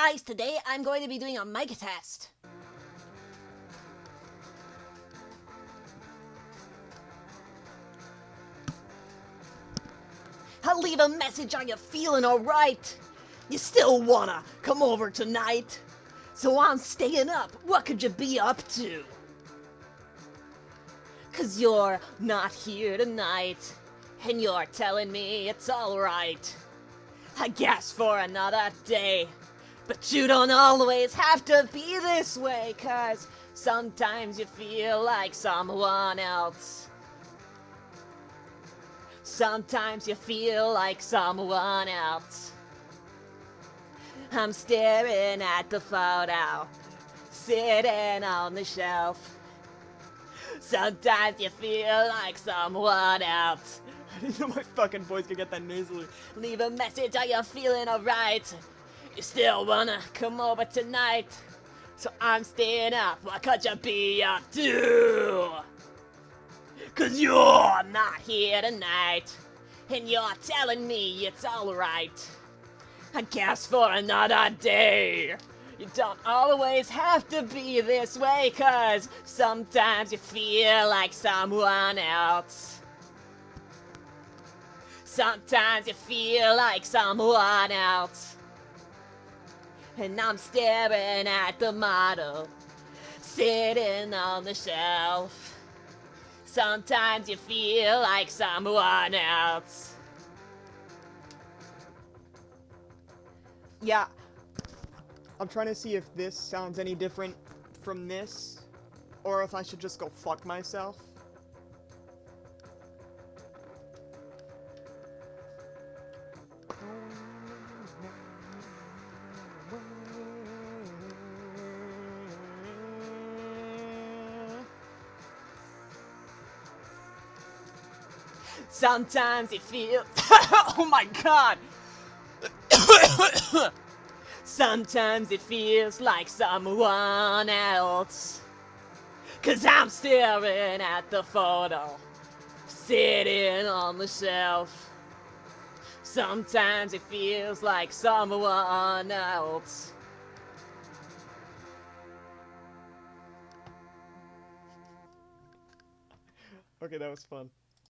guys, today I'm going to be doing a mic test. I'll leave a message. Are you feeling alright? You still wanna come over tonight? So I'm staying up. What could you be up to? 'Cause you're not here tonight, and you're telling me it's alright. I guess for another day. But you don't always have to be this way, 'cause sometimes you feel like someone else. Sometimes you feel like someone else. I'm staring at the photo, sitting on the shelf. Sometimes you feel like someone else. I didn't know my fucking voice could get that nasally. Leave a message, are you feeling alright? You still wanna come over tonight? So I'm staying up, what could you be up to? 'Cause you're not here tonight, and you're telling me it's alright. I guess for another day. You don't always have to be this way, 'cause sometimes you feel like someone else. Sometimes you feel like someone else. And I'm staring at the model, sitting on the shelf. Sometimes you feel like someone else. Yeah. I'm trying to see if this sounds any different from this, or if I should just go fuck myself. Sometimes it feels. Oh my god! Sometimes it feels like someone else. 'Cause I'm staring at the photo, sitting on the shelf. Sometimes it feels like someone else. Okay, that was fun.